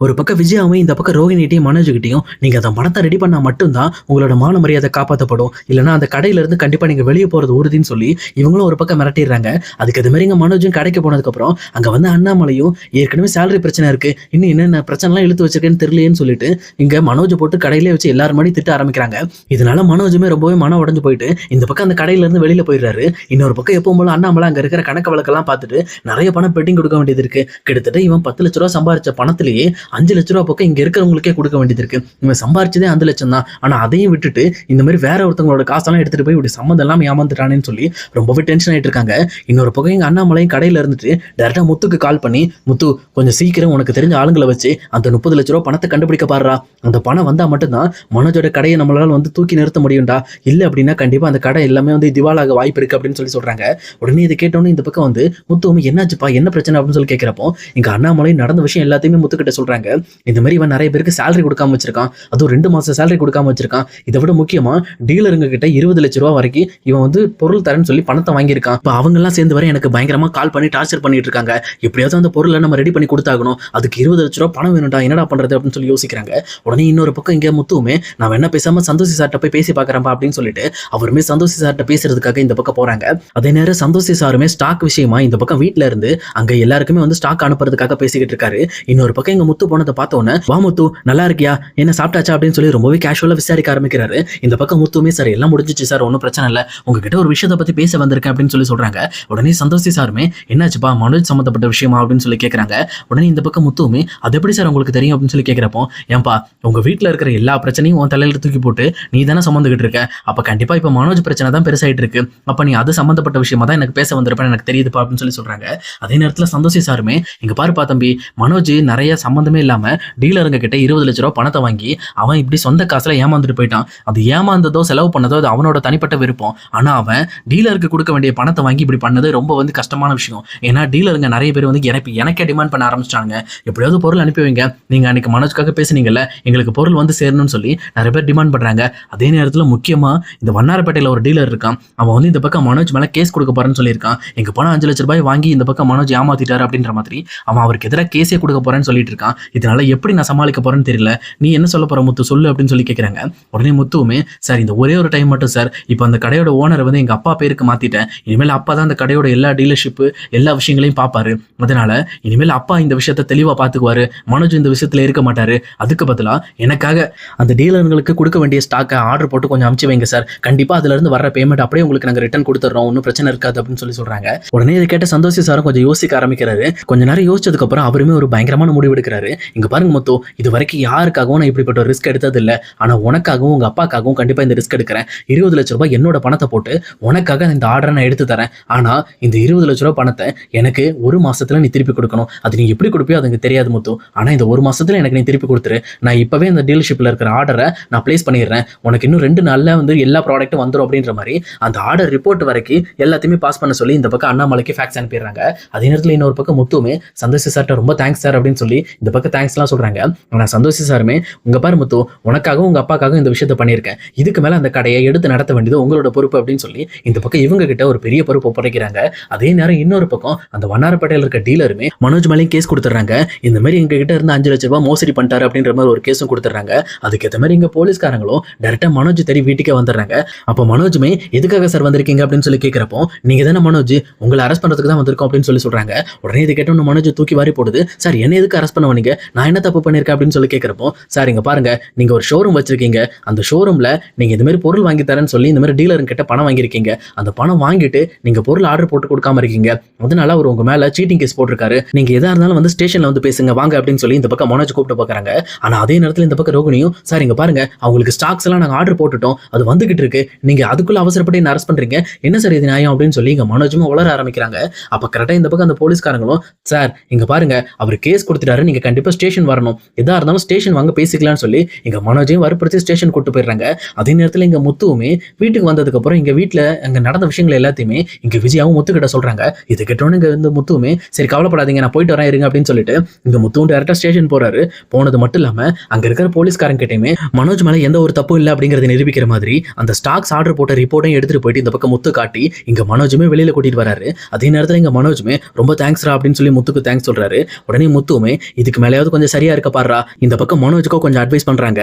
ஒரு பக்கம் விஜயாவும் இந்த பக்கம் ரோஹிணிட்டையும் மனோஜ்கிட்டையும் நீங்க அந்த பணத்தை ரெடி பண்ணா மட்டும்தான் உங்களோட மான மரியாதை காப்பாற்றப்படும், இல்லைன்னா அந்த கடையில இருந்து கண்டிப்பா நீங்க வெளியே போறது உறுதின்னு சொல்லி இவங்களும் ஒரு பக்கம் மிரட்டிடுறாங்க. அதுக்கு அது மாதிரி இங்க மனோஜும் கடைக்கு போனதுக்கு அப்புறம் அங்க வந்து அண்ணாமலையும் ஏற்கனவே சேலரி பிரச்சனை இருக்கு, இன்னும் என்னென்ன பிரச்சனை எல்லாம் இழுத்து வச்சிருக்கேன்னு தெரியலையேன்னு சொல்லிட்டு இங்க மனோஜ் போட்டு கடையிலே வச்சு எல்லாரும் மாதிரி திட்ட ஆரம்பிக்கிறாங்க. இதனால மனோஜுமே ரொம்பவே மனம் உடஞ்சு போயிட்டு இந்த பக்கம் அந்த கடையில இருந்து வெளியில போயிடுறாரு. இன்னொரு பக்கம் எப்பவும் போல அண்ணாமலை அங்க இருக்கிற கணக்கு வழக்கெல்லாம் பார்த்துட்டு நிறைய பணம் பெட்டிங் கொடுக்க வேண்டியது இருக்கு. கிட்டத்தட்ட இவன் 10 லட்ச ரூபா சம்பாரிச்ச பணத்திலேயே 5 லட்ச ரூபா பக்கம் இங்க இருக்கிறவங்களுக்கே கொடுக்க வேண்டியது இருக்கு. இவன் சம்பாரிச்சதே 5 லட்சம் தான், ஆனா அதையும் விட்டுட்டு இந்த மாதிரி வேற ஒருத்தவங்களோட காசெல்லாம் எடுத்துட்டு போய் இப்படி சம்மந்தம் எல்லாம் ஏமாந்துட்டானேன்னு சொல்லி ரொம்பவே டென்ஷன் ஆயிட்டு இருக்காங்க. இன்னொரு பக்கம் எங்க அண்ணாமலையும் கடையில இருந்துட்டு டேரக்டா முத்துக்கு கால் பண்ணி, முத்து கொஞ்சம் சீக்கிரம் உனக்கு தெரிஞ்ச ஆளுங்களை வச்சு அந்த 30 லட்ச ரூபா பணத்தை கண்டுபிடிக்க பாடுறா, அந்த பணம் வந்தா மட்டும்தான் மனோஜோட கடையை நம்மளால வந்து தூக்கி நிறுத்த முடியும்டா, இல்ல அப்படின்னா கண்டிப்பா அந்த கடை எல்லாமே வந்து திவாலாக வாய்ப்பு இருக்கு அப்படின்னு சொல்லி சொல்றாங்க. உடனே இதை கேட்டோன்னு இந்த பக்கம் வந்து முத்துவும் என்னாச்சுப்பா என்ன பிரச்சனை அப்படின்னு சொல்லி கேட்கிறப்போ இங்க அண்ணாமலை நடந்த விஷயம் எல்லாத்தையுமே முத்துக்கிட்ட சொல்றாங்க. இந்த மாதிரி இவன் நிறைய பேருக்கு சேலரி கொடுக்காம வச்சிருக்கான், அதுவும் 2 மாசம் சேலரி கொடுக்காம வச்சிருக்கான். இதை விட முக்கியமா டீலருங்க கிட்ட 20 லட்ச ரூபா வரைக்கும் இவன் வந்து பொருள் தரேன்னு சொல்லி பணத்தை வாங்கியிருக்கான். இப்போ அவங்க எல்லாம் சேர்ந்து வர எனக்கு பயங்கரமா கால் பண்ணி டார்ச்சர் பண்ணிட்டு இருக்காங்க, எப்படியாவது அந்த பொருளை நம்ம ரெடி பண்ணி கொடுத்தாகணும், அதுக்கு 20 லட்ச ரூபா பணம் வேணும்டா, என்னடா பண்றது அப்படின்னு சொல்லி யோசிக்கிறாங்க. உடனே இன்னொரு பக்கம் இங்க முத்துவுமே நான் என்ன பேசாம சந்தோஷி சார்ட்ட போய் பேசி பாக்குறப்பா அப்படின்னு சொல்லிட்டு அவருமே சந்தோஷி சார்ட்ட பேசுறதுக்காக இந்த பக்கம் போறாங்க. அதே நேரம் சந்தோஷி சாருமே ஸ்டாக் விஷயமா இந்த பக்கம் வீட்டுல இருந்து அங்க எல்லாருக்குமே வந்து ஸ்டாக் அனுப்புறதுக்காக பேசிக்கிட்டு இருக்காரு. இன்னொரு பக்கம் எங்க முத்து போனதை பார்த்தோன்னே வா முத்து நல்லா இருக்கியா என்ன சாப்பிட்டாச்சா அப்படின்னு சொல்லி ரொம்பவே கேஷுவலா விசாரிக்க ஆரம்பிக்கிறாரு. இந்த பக்கம் முத்துமே சார் எல்லாம் முடிஞ்சிச்சு சார், ஒன்றும் பிரச்சனை இல்லை, உங்ககிட்ட ஒரு விஷயத்தை பத்தி பேச வந்திருக்கேன் அப்படின்னு சொல்லி சொல்றாங்க. உடனே சந்தோஷி சாருமே என்னாச்சுப்பா மனோஜ் சம்பந்தப்பட்ட விஷயமா அப்படின்னு சொல்லி கேட்கறாங்க. உடனே இந்த பக்கம் முத்துவுமே அது எப்படி சார் உங்களுக்கு தெரியும் அப்படின்னு சொல்லி கேட்கிறப்போ, ஏன்பா உங்க வீட்டுல இருக்கிற எல்லா பிரச்சனையும் உன் தலையில தூக்கி போட்டு நீ தானே சம்மந்துகிட்டு இருக்க, அப்ப கண்டிப்பா இப்ப மனோஜ் பிரச்சனை தான் பெருசாயிட்டு இருக்கு, அப்ப நீ அது சம்பந்தப்பட்ட விஷயமா தான் எனக்கு பேச வந்திருப்பேன் எனக்கு தெரியுதுப்பா அப்படின்னு சொல்லி சொல்றாங்க. அதே நேரத்துல சந்தோஷி சாருமே இங்க பாருப்பா தம்பி, மனோஜ் நிறைய சம்பந்தமே இல்லாம டீலருங்க கிட்ட 20 லட்ச ரூபா பணத்தை வாங்கி அவன் இப்படி சொந்த காசுல ஏமாந்துட்டு போயிட்டான். அது ஏமாந்ததோ செலவு பண்ணதோ அது அவனோட தனிப்பட்ட விருப்பம். ஆனா அவன் டீலருக்கு கொடுக்க வேண்டிய பணத்தை வாங்கி இப்படி பண்ணது ரொம்ப வந்து கஷ்டமான விஷயம். ஏன்னா டீலருங்க நிறைய பேர் வந்து எனக்கே டிமாண்ட் பண்ண ஆரம்பிச்சிட்டாங்க, எப்படியாவது பொருள் அனுப்பி வைங்க, நீங்க அன்னைக்கு மனோஜ்காக பேசுனீங்கல்ல எங்களுக்கு பொருள் வந்து சேரணும்னு சொல்லி நிறைய பேர் டிமாண்ட் பண்றாங்க. அதே நேரத்துல முக்கியமா இந்த வண்ணாரப்பேட்டையில ஒரு டீலர் இருக்கான், அவன் வந்து இந்த பக்கம் மனோஜ் மேல கேஸ் கொடுக்க போறேன்னு சொல்லியிருக்கான். எங்க பணம் 5 லட்ச ரூபாய் வாங்கி இந்த பக்கம் மனோஜ் ஏமாத்திட்டாரு அப்படின்ற மாதிரி அவன் அவருக்கு எதிராக கேஸே கொடுக்க போறேன்னு சொல்லிட்டு இருக்கான். இதனால எப்படி நான் சமாளிக்க போறேன்னு தெரியல, நீ என்ன சொல்ல போற முத்து சொல்லு அப்படின்னு சொல்லி கேட்கறாங்க. உடனே முத்துவுமே சார் இந்த ஒரே ஒரு டைம் மட்டும் சார், இப்போ அந்த கடையோட ஓனரை வந்து எங்க அப்பா பேருக்கு மாத்திட்டேன், இனிமேல் அப்பா தான் அந்த கடையோட எல்லா டீலர்ஷிப்பு எல்லா விஷயங்களையும் பார்ப்பாரு, அதனால இனிமேல் அப்பா இந்த விஷயத்த தெளிவா பாத்துக்குவாரு, மனோஜ் இந்த விஷயத்துல இருக்க மாட்டாரு, அதுக்கு பதிலா எனக்காக அந்த டீலர்களுக்கு கொடுக்க வேண்டிய ஸ்டாக்கை ஆர்டர் போட்டு கொஞ்சம் அமுச்சு வைங்க சார், கண்டிப்பா அதுல இருந்து வர பேமெண்ட் அப்படியே உங்களுக்கு நாங்க ரிட்டர்ன் கொடுத்துறோம், ஒன்றும் பிரச்சனை இருக்காது அப்படின்னு சொல்லி சொல்றாங்க. உடனே இதை கேட்ட சந்தோஷி சாரும் கொஞ்சம் யோசிக்க ஆரம்பிக்கிறாரு. கொஞ்ச நேரம் யோசிச்சதுக்கு அப்புறம் அவருமே ஒரு பயங்கரமான முடிவு எடுக்கிறாரு. இங்க பாருங்க முத்து, இது வரைக்கும் யாருக்காகவும் நான் இப்படிப்பட்ட ஒரு ரிஸ்க் எடுத்தது இல்லை, ஆனா உனக்காகவும் உங்க அப்பாக்காகவும் கண்டிப்பா இந்த ரிஸ்க் எடுக்கிறேன். 20 லட்ச ரூபாய் என்னோட பணத்தை போட்டு உனக்காக இந்த ஆர்டரை நான் எடுத்து தரேன், ஆனா இந்த 20 லட்ச ரூபாய் பணத்தை எனக்கு 1 மாசத்துல நீ திருப்பி கொடுக்கணும், அது நீ எப்படி கொடுப்பியோ அது எனக்கு தெரியாது முத்து, ஆனா இந்த 1 மாசத்துல எனக்கு நீ திருப்பி கொடுத்துரு, நான் இப்பவே அந்த டீலர்ஷிப்ல இருக்கிற ஆர்டரை நான் பிளேஸ் பண்ணிடுறேன், உனக்கு இன்னும் 2 நாள்ல வந்து எல்லா ப்ராடக்ட்டும் வந்துடும் அப்படின்ற மாதிரி அந்த ஆர்டர் ரிப்போர்ட் வரைக்கும் எல்லாத்தையுமே பாஸ் பண்ண சொல்லி இந்த பக்கம் அண்ணாமலைக்கு ஃபேக்ஸ் அனுப்பிடுறாங்க. அதே நேரத்தில் இன்னொரு பக்கம் முத்துமே சந்தோஷி சார்ட்ட ரொம்ப தேங்க்ஸ் சார் அப்படின்னு சொல்லி இந்த பக்கம் தேங்க்ஸ்லாம் சொல்றாங்க. ஆனா சந்தோஷி சாருமே உங்க பாரு முத்து, உனக்காகவும் உங்க அப்பாக்காகவும் இந்த விஷயத்த பண்ணியிருக்கேன், இதுக்கு மேல அந்த கடையை எடுத்து நடத்த வேண்டியது உங்களோட பொறுப்பு அப்படின்னு சொல்லி இந்த பக்கம் இவங்க கிட்ட ஒரு பெரிய பொறுப்பு ஒப்படைக்கிறாங்க. அதே நேரம் இன்னொரு பக்கம் அந்த வண்ணாரப்பேட்டையில் இருக்க டீலருமே மனோஜ் மேலேயும் கேஸ் கொடுத்துறாங்க. இந்த மாதிரி எங்க கிட்ட இருந்து 5 லட்ச ரூபாய் மோசடி பண்ணிட்டாரு அப்படின்ற மாதிரி ஒரு கேஸும் கொடுத்துறாங்க. அதுக்கேற்ற மாதிரி இங்க போலீஸ்காரங்களும் டைரக்டா மனோஜ் தேடி வீட்டுக்கே வந்துடுறாங்க. அப்போ மனோஜுமே எதுக்காக சார் வந்திருக்கீங்க அப்படின்னு சொல்லி கேட்கிறப்போ, நீங்க தானே மனோஜ், உங்களை அரெஸ்ட் பண்றதுக்கு தான் வந்திருக்கோம் அப்படின்னு சொல்லி சொல்றாங்க. உடனே இது கேட்டோன்னு மனோஜ் தூக்கி வாரி போடுது. சார் என்ன எதுக்கு அரெஸ்ட் பண்ண வந்தீங்க, நான் என்ன தப்பு பண்ணிருக்கேன் அப்படின்னு சொல்லி கேட்கிறப்போ, சார் இங்க பாருங்க நீங்க ஒரு ஷோரூம் வச்சிருக்கீங்க, அந்த ஷோரூம்ல நீங்க இந்த மாதிரி பொருள் வாங்கி தரேன்னு சொல்லி இந்த மாதிரி டீலர் கிட்ட பணம் வாங்கியிருக்கீங்க, அந்த பணம் வாங்கிட்டு நீங்க பொருள் ஆர்டர் போட்டு கொடுக்காம இருக்கீங்க, அதனால அவர் உங்க மேல சீட்டிங் கேஸ் போட்டிருக்காரு, நீங்க எதா இருந்தாலும் வந்து ஸ்டேஷன்ல வந்து பேசுங்க வாங்க அப்படின்னு சொல்லி இந்த பக்கம் மனோஜ் கூப்பிட்டு பாக்குறாங்க. ஆனா அதே நேரத்தில் இந்த பக்கம் ரோகிணியும் சார் இங்க பாருங்க அவங்களுக்கு ஸ்டாக்ஸ் எல்லாம் நாங்க ஆர்டர் போட்டுட்டோம், அது வந்துகிட்டு இருக்கு, நீங்க அதுக்குள்ள அவசரப்பட்டு என்ன அரெஸ்ட் பண்றீங்க, என்ன சார் இது நியாயம் அப்படின்னு சொல்லி இங்க மனோஜும் உளர ஆரம்பிக்கிறாங்க. அப்ப கரெக்டா இந்த பக்கம் அந்த போலீஸ்காரங்களும் சார் இங்க பாருங்க அவர் கேஸ் கொடுத்துட்டாரு, நீங்க கண்டிப்பா ஸ்டேஷன் வரணும், எதா இருந்தாலும் ஸ்டேஷன் வாங்க பேசிக்கலாம்னு சொல்லி இங்க மனோஜையும் வற்புறுத்தி ஸ்டேஷன் கூட்டு போயிடுறாங்க. அதே நேரத்தில் இங்க முத்துவுமே வீட்டுக்கு வந்ததுக்கு அப்புறம் இங்க வீட்டுல அங்க நடந்த விஷயங்கள் எல்லாத்தையுமே இங்க விஜயாவும் முத்துக்கிட்ட சொல்றாங்க. இது கேட்டோன்னு இங்க இந்த முத்துவுமே சரி கவலைப்படாதீங்க நான் போயிட்டு வரேன் இருங்க அப்படின்னு சொல்லிட்டு இங்க முத்துவும் டேரக்டா ஸ்டேஷன் போறாரு. போனது மட்டும் இல்லாம அங்க இருக்கிற போலீஸ்காரங்க கிட்டயுமே மனோஜ் மேல எந்த ஒரு தப்பும் இல்லை அப்படிங்கறத நிரூபிக்கிற மாதிரி அந்த ஸ்டாக்ஸ் ஆர்டர் போட்ட ரிப்போர்ட்டையும் எடுத்துட்டு போயிட்டு இந்த பக்கம் முத்து காட்டி இங்க மனோஜுமே வெளியில கூட்டிட்டு வராரு. அதே நேரத்தில் இங்க மனோஜுமே ரொம்ப தேங்க்ஸ்ரா அப்படின்னு சொல்லி முத்துக்கு தேங்க்ஸ் சொல்றாரு. உடனே முத்துவுமே இதுக்கு இதுக்கு மேலேயாவது கொஞ்சம் சரியா இருக்க பாடுறா. இந்த பக்கம் மனோஜுக்கோ கொஞ்சம் அட்வைஸ் பண்றாங்க.